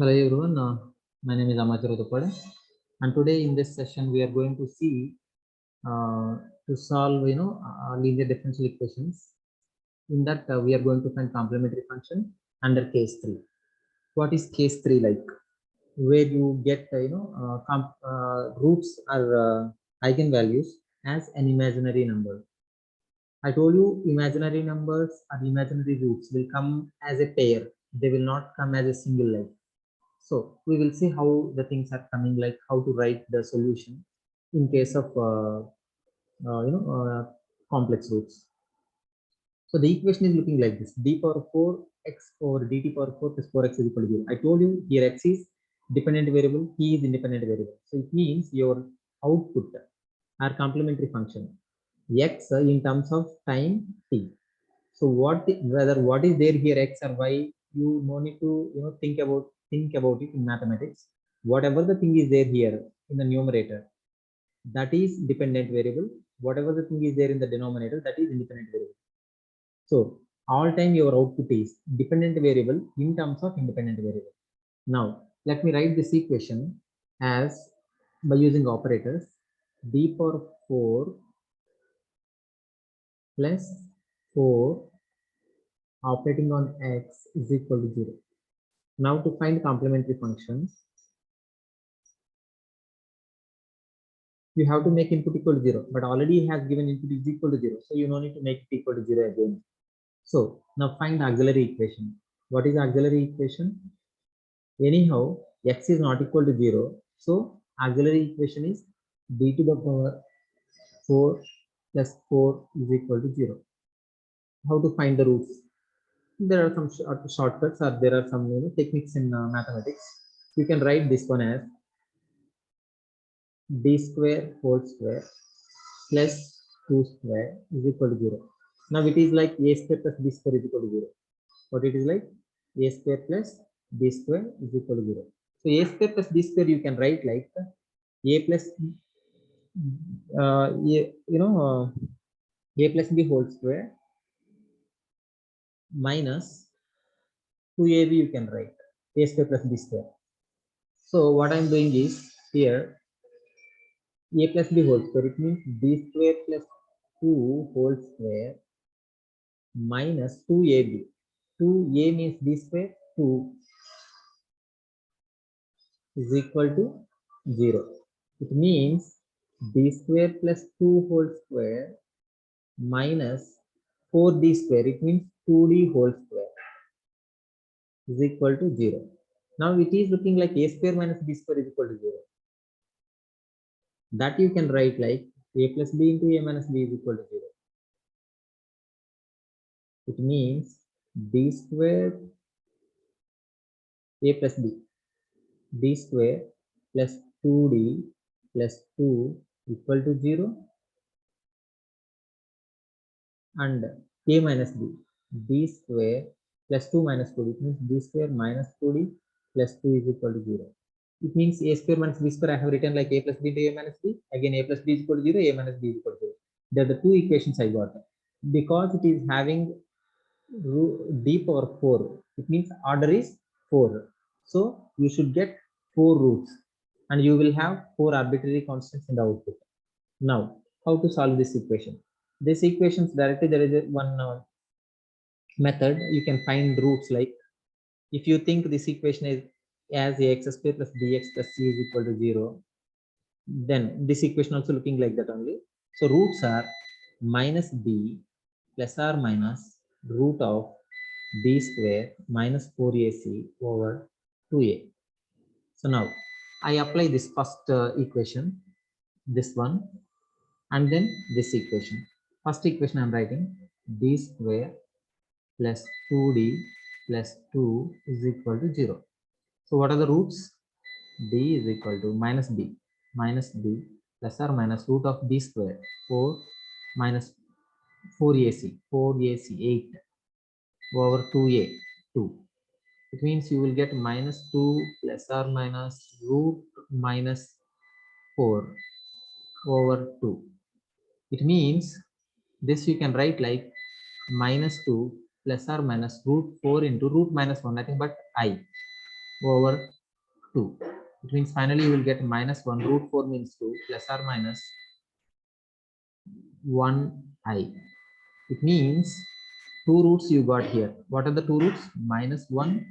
Hello everyone, my name is AMMAJI DUPPADA, and today in this session we are going to see to solve linear differential equations. In that we are going to find complementary function under case 3. What is case 3 like? Where you get roots or eigenvalues as an imaginary number. I told you imaginary numbers or imaginary roots will come as a pair. They will not come as a single line. So we will see how the things are coming, like how to write the solution in case of complex roots. So the equation is looking like this: d power 4 x over dt power 4 plus 4x is equal to 0. I told you here x is dependent variable, t is independent variable. So it means your output are complementary function x in terms of time t. So whether what is there here x or y, you no need to think about it in mathematics. Whatever the thing is there here in the numerator, that is dependent variable. Whatever the thing is there in the denominator, that is independent variable. So all time your output is dependent variable in terms of independent variable. Now let me write this equation as by using operators: d power 4 plus 4 operating on x is equal to 0. Now to find complementary functions, you have to make input equal to 0, but already has given input is equal to 0, so you no need to make it equal to 0 again. So now find the auxiliary equation. What is the auxiliary equation? Anyhow, x is not equal to 0, so auxiliary equation is d to the power 4 plus 4 is equal to 0. How to find the roots? There are some shortcuts, or there are some techniques in mathematics. You can write this one as d square whole square plus 2 square is equal to 0. Now it is like a square plus b square is equal to 0. What it is like? A square plus b square is equal to 0. So a square plus b square you can write like a plus a plus b whole square minus 2ab you can write a square plus b square. So what I'm doing is here a plus b whole square, it means b square plus 2 whole square minus 2ab. 2a means b square, 2 is equal to 0. It means b square plus 2 whole square minus 4d square, it means 2d whole square is equal to 0. Now it is looking like a square minus b square is equal to 0. That you can write like a plus b into a minus b is equal to 0. It means d square a plus d square plus 2d plus 2 equal to 0, and a minus d square plus 2 minus 2d, it means d square minus 2d plus 2 is equal to 0. It means a square minus b square I have written like a plus b into a minus b. Again a plus b is equal to 0, a minus b is equal to 0. They are the two equations I got. Because it is having d power 4, it means order is 4. So you should get 4 roots and you will have 4 arbitrary constants in the output. Now how to solve this equation? This equations directly there is one method. You can find roots, like if you think this equation is as ax square plus bx plus c is equal to 0, then this equation also looking like that only. So roots are minus b plus or minus root of b square minus 4ac over 2a. So now I apply this first equation, this one, and then this equation. First equation I'm writing d square plus 2d plus 2 is equal to 0. So what are the roots? D is equal to minus b plus or minus root of b square 4 minus 4ac 8 over 2a 2. It means you will get minus 2 plus or minus root minus 4 over 2. It means this you can write like minus 2 plus or minus root 4 into root minus 1, nothing but I. over 2. It means finally you will get minus 1 root 4 means 2 plus or minus 1i. It means two roots you got here. What are the two roots? Minus 1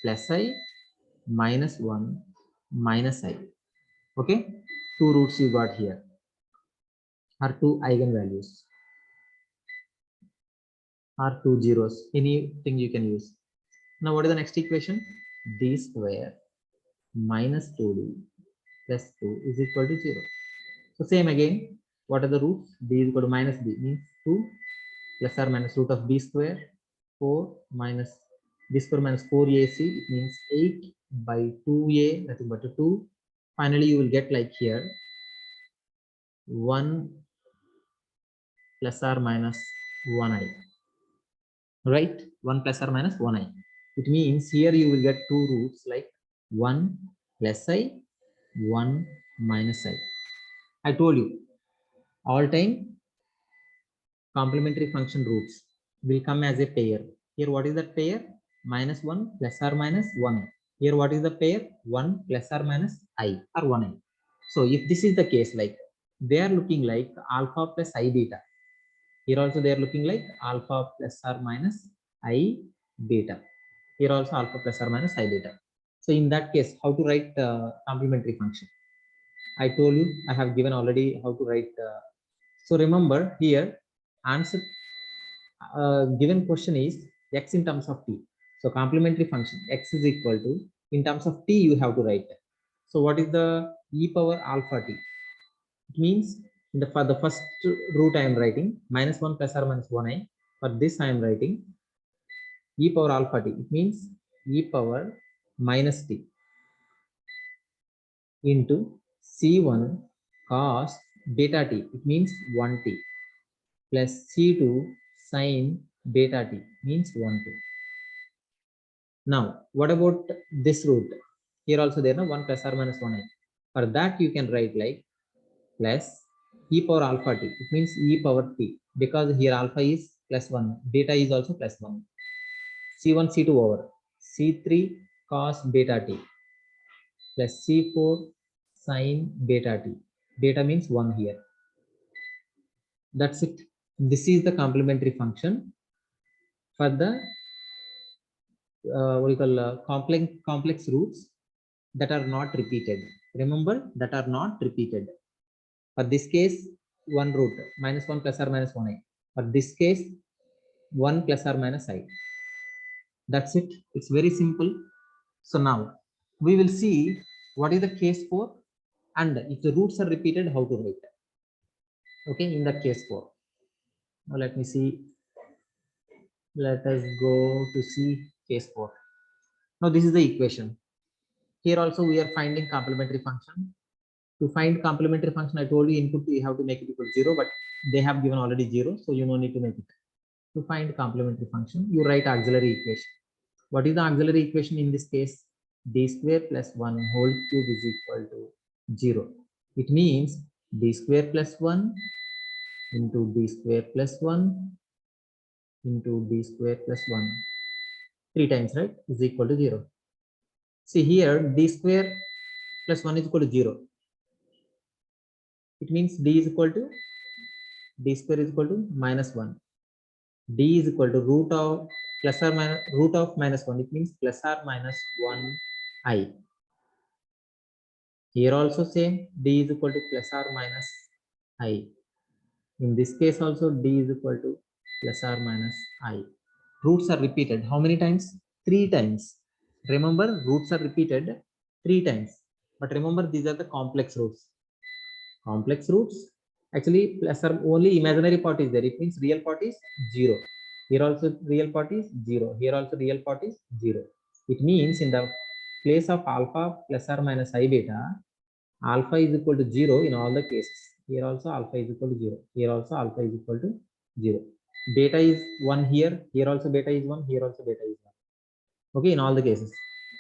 plus I minus 1 minus I. Okay, two roots you got here are two eigenvalues or two zeros, anything you can use. Now what is the next equation? D square minus 2d plus 2 is equal to 0. So same again, what are the roots? D is equal to minus b means 2 plus or minus root of b square, 4 minus b square minus 4ac, it means 8 by 2a, nothing but 2. Finally you will get like here 1 plus or minus 1i, right? 1 plus or minus 1i. It means here you will get two roots like 1 plus I, 1 minus I. I told you all time complementary function roots will come as a pair. Here what is that pair? Minus 1 plus or minus 1. Here what is the pair? 1 plus or minus I or 1i. So if this is the case, like they are looking like alpha plus I beta. Here also they are looking like alpha plus or minus I beta. Here also alpha plus or minus I beta. So in that case, how to write complementary function? I told you, I have given already how to write. So remember here, answer given question is x in terms of t. So complementary function x is equal to, in terms of t you have to write. So what is the e power alpha t? It means for the first root I am writing minus 1 plus or minus 1i. For this I am writing e power alpha t. It means e power minus t into c1 cos beta t. It means 1t plus c2 sin beta t means 1t. Now what about this root? Here also there is 1 plus or minus 1i. For that you can write like plus e power alpha t. It means e power t, because here alpha is plus 1, beta is also plus 1. c1 c2 over c3 cos beta t plus c4 sin beta t. Beta means 1 here. That's it. This is the complementary function for the what you call complex roots that are not repeated. Remember, that are not repeated. For this case, one root minus 1 plus or minus 1i. For this case, 1 plus or minus I. That's it. It's very simple. So now we will see what is the case for, and if the roots are repeated, how to write. Okay, in the case for. Now let me see. Let us go to see case 4. Now this is the equation. Here also we are finding complementary function. To find complementary function, I told you input you have to make it equal to 0, but they have given already 0, so you no need to make it. To find complementary function, you write auxiliary equation. What is the auxiliary equation in this case? D square plus 1 whole cube is equal to 0. It means d square plus 1 into d square plus 1 into d square plus 1. 3 times, right, is equal to 0. See here, d square plus 1 is equal to 0. It means d is equal to, d square is equal to minus 1. D is equal to root of plus or minus root of minus 1. It means plus or minus 1i. Here also same, d is equal to plus or minus I. In this case also d is equal to plus or minus I. Roots are repeated how many times? 3 times. Remember, roots are repeated 3 times. But remember, these are the complex roots. Complex roots, actually plus or only imaginary part is there. It means real part is 0. Here also real part is 0. Here also real part is 0. It means in the place of alpha plus or minus I beta, alpha is equal to 0 in all the cases. Here also alpha is equal to 0. Here also alpha is equal to 0. Beta is 1 here. Here also beta is 1. Here also beta is 1. Okay, in all the cases.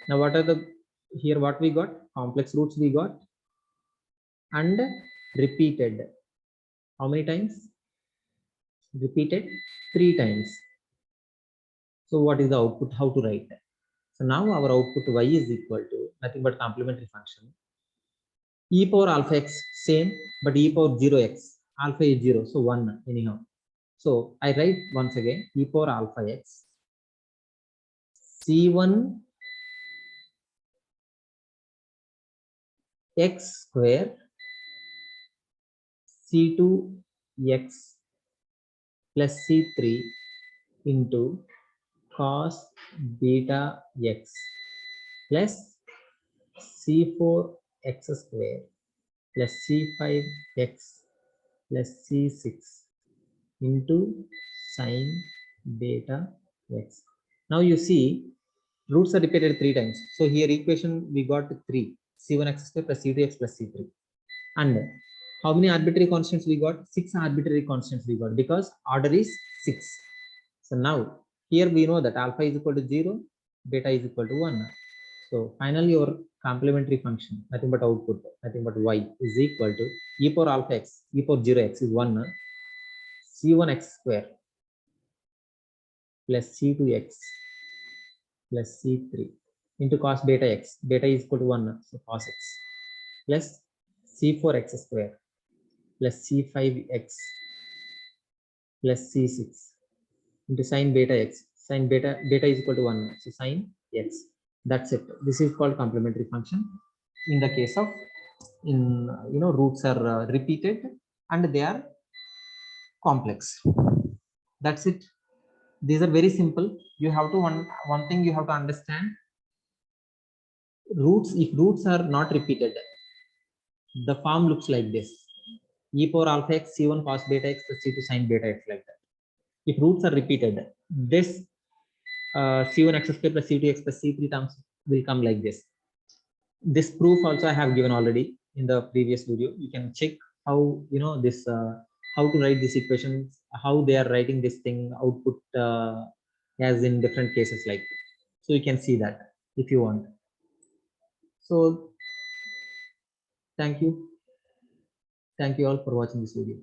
Now what are the, here what we got? Complex roots we got, and repeated. How many times? Repeated 3 times. So what is the output? How to write? So now our output y is equal to nothing but complementary function. E power alpha x same, but e power 0x, alpha is 0, so 1 anyhow. So I write once again e power alpha x c1 x square c2 x plus c3 into cos beta x plus c4 x square plus c5 x plus c6 into sin beta x. Now you see roots are repeated 3 times. So here equation we got 3, c1 x square plus c2 x plus c3. And how many arbitrary constants we got? 6 arbitrary constants we got because order is 6. So now here we know that alpha is equal to 0, beta is equal to 1. So finally your complementary function, nothing but output, nothing but y is equal to e power alpha x, e power 0x is 1, c1 x square plus c2x plus c3 into cos beta x, beta is equal to 1, so cos x plus c4x square plus c5x plus c6 into sin beta x, sin beta is equal to 1, so sin x. That's it. This is called complementary function in the case of roots are repeated and they are complex. That's it. These are very simple. You have to one thing you have to understand, roots, if roots are not repeated, the form looks like this: e power alpha x c1 cos beta x plus c2 sin beta x, like that. If roots are repeated, this c1 x square plus c2 x plus c3 terms will come like this. This proof also I have given already in the previous video. You can check how this how to write this equation, how they are writing this thing output as in different cases, like, so you can see that if you want. So thank you all for watching this video.